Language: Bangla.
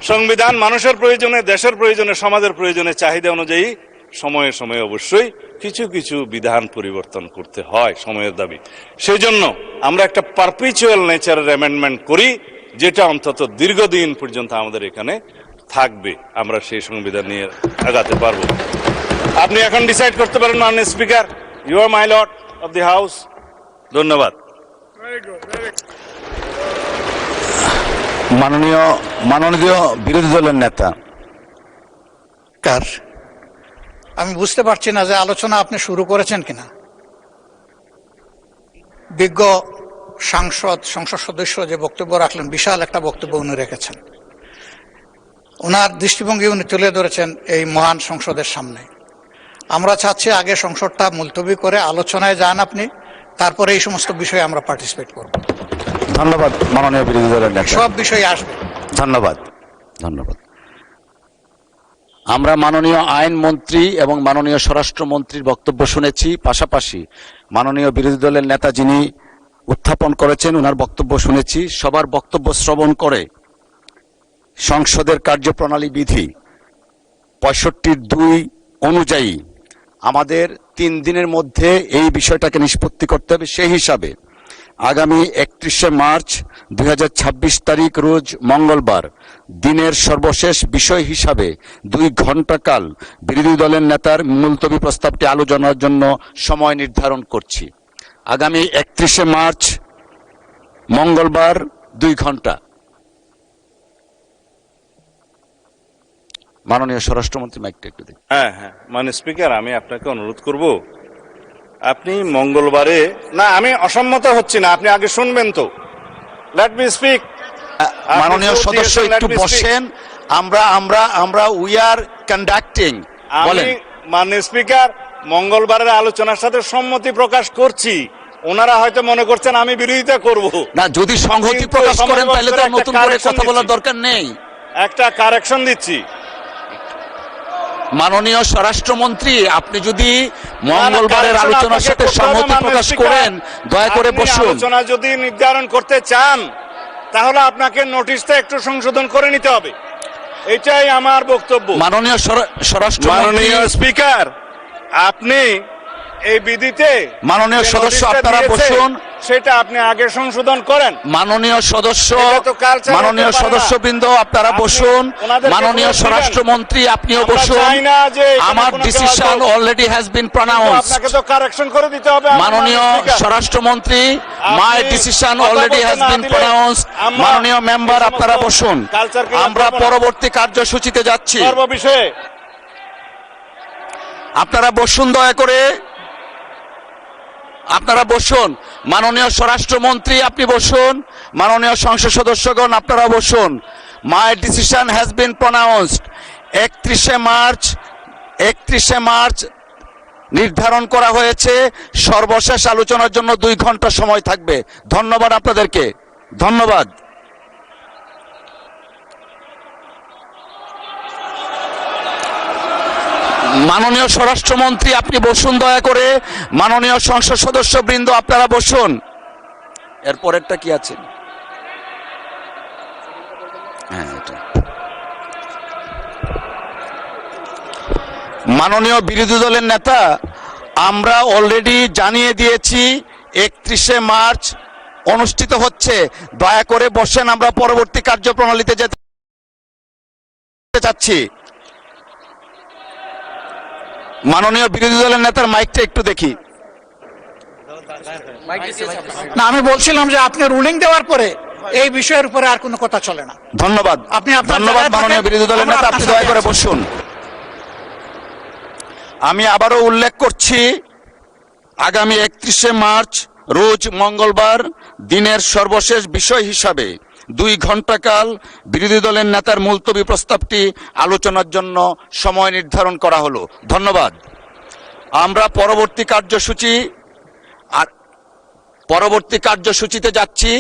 সংবিধান মানুষের প্রয়োজনে, দেশের প্রয়োজনে, সমাজের প্রয়োজনে, চাহিদা অনুযায়ী সময়ে সময়ে অবশ্যই কিছু কিছু বিধান পরিবর্তন করতে হয়, সময়ের দাবি। সেই জন্য আমরা একটা পারপিচুয়াল নেচারের অ্যামেন্ডমেন্ট করি, যেটা অন্তত দীর্ঘদিন পর্যন্ত আমাদের এখানে থাকবে। আমরা সেই সংবিধান নিয়ে আগাতে পারবো। আপনি এখন ডিসাইড করতে পারেন মাননীয় speaker, you are my lord of the house. ধন্যবাদ। মাননীয় বিরোধী দলের নেতা। আমি বুঝতে পারছি না যে আলোচনা আপনি শুরু করেছেন কিনা। বিজ্ঞ সংসদ সদস্য যে বক্তব্য রাখলেন, বিশাল একটা বক্তব্য উনি রেখেছেন। ওনার দৃষ্টিভঙ্গি উনি তুলে ধরেছেন এই মহান সংসদের সামনে। আমরা চাচ্ছি আগে সংসদটা মুলতবি করে আলোচনায় যান আপনি, তারপরে এই সমস্ত বিষয়ে আমরা পার্টিসিপেট করব। ধন্যবাদ মাননীয় বিরোধী দলের নেতা। সব বিষয়ে আসবে। ধন্যবাদ। আমরা মাননীয় আইন মন্ত্রী এবং মাননীয় স্বরাষ্ট্রমন্ত্রীর বক্তব্য শুনেছি, পাশাপাশি মাননীয় বিরোধী দলের নেতা যিনি উত্থাপন করেছেন ওনার বক্তব্য শুনেছি। সবার বক্তব্য শ্রবণ করে সংসদের কার্যপ্রণালী বিধি 65(2) অনুযায়ী আমাদের 3 দিনের মধ্যে এই বিষয়টাকে নিষ্পত্তি করতে হবে। সেই হিসাবে আগামী 31শে মার্চ 2026 তারিখ রোজ মঙ্গলবার দিনের সর্বশেষ বিষয় হিসাবে 2 ঘণ্টা কাল বিরোধী দলের নেতার মুলতবি প্রস্তাবটি আলোচনার জন্য সময় নির্ধারণ করছি। আগামী 31শে মার্চ মঙ্গলবার 2 ঘণ্টা। মাননীয় স্বরাষ্ট্রমন্ত্রী মাইকটা একটু দিন। হ্যাঁ, মাননীয় স্পিকার, আমি আপনাকে অনুরোধ করব, আপনি মঙ্গলবারে না, আমি অসম্মত হচ্ছি না, আপনি আগে শুনবেন তো। Let me speak. মাননীয় সদস্য একটু বসেন। আমরা উই আর কন্ডাক্টিং। বলেন। মাননীয় স্পিকার, মঙ্গলবারের আলোচনার সাথে সম্মতি প্রকাশ করছি। ওনারা হয়তো মনে করছেন আমি বিরোধিতা করব না। যদি সংহতি প্রকাশ করেন তাহলে তো নতুন করে কথা বলার দরকার নেই। একটা কারেকশন দিচ্ছি। মাননীয় স্বরাষ্ট্রমন্ত্রী, আপনি যদি মঙ্গলবারের আলোচনার সাথে সম্মতি প্রকাশ করেন দয়া করে বসুন। আলোচনা যদি নির্ধারণ করতে চান তাহলে আপনাকে নোটিশটা একটু সংশোধন করে নিতে হবে, এটাই আমার বক্তব্য। মাননীয় মাননীয় স্পিকার, আপনি এই বিধিতে মাননীয় সদস্য আপনারা বসুন, সেটা আপনি আগে সংশোধন করেন। মাননীয় সদস্যবৃন্দ আপনারা বসুন। মাননীয় স্বরাষ্ট্রমন্ত্রী আপনিও বসুন। আমার ডিসিশন অলরেডি হ্যাজ বিন প্রনাউন্সড। আপনাকে তো কারেকশন করে দিতে হবে। মাননীয় স্বরাষ্ট্রমন্ত্রী, my decision already has been প্রনাউন্সড। মাননীয় মেম্বার আপনারা বসুন। আমরা পরবর্তী কার্যসূচিতে যাচ্ছি। আপনারা বসুন, দয়া করে আপনারা বসুন। মাননীয় স্বরাষ্ট্রমন্ত্রী আপনি বসুন। মাননীয় সংসদ সদস্যগণ আপনারা বসুন। My decision has been pronounced. 31শে মার্চ নির্ধারণ করা হয়েছে। সর্বশেষ আলোচনার জন্য 2 ঘণ্টা সময় থাকবে। ধন্যবাদ আপনাদেরকে। ধন্যবাদ। মাননীয় স্বরাষ্ট্রমন্ত্রী আপনি বসুন, দয়া করে। মাননীয় সংসদ সদস্যবৃন্দ আপনারা বসুন। এরপরেরটা কি আছে? মাননীয় বিরোধী দলের নেতা, আমরা অলরেডি জানিয়ে দিয়েছি 31শে মার্চ অনুষ্ঠিত হচ্ছে। দয়া করে বসেন, আমরা পরবর্তী কার্যপ্রণালীতে যেতে চাচ্ছি। মাননীয় বিরোধী দলের নেতার মাইকটা একটু দেখি। না, আমি বলছিলাম যে আপনি রুলিং দেওয়ার পরে এই বিষয়ের উপরে আর কোনো কথা চলে না। ধন্যবাদ। ধন্যবাদ মাননীয় বিরোধী দলের নেতা, আপনি দয়া করে বসুন। আমি আবারও উল্লেখ করছি, আগামী 31শে মার্চ রোজ মঙ্গলবার দিনের সর্বশেষ বিষয় হিসাবে 2 ঘণ্টা কাল বিরোধী দলের নেতার মুলতবি প্রস্তাবটি আলোচনার জন্য সময় নির্ধারণ করা হলো। ধন্যবাদ। আমরা পরবর্তী কার্যসূচিতে যাচ্ছি।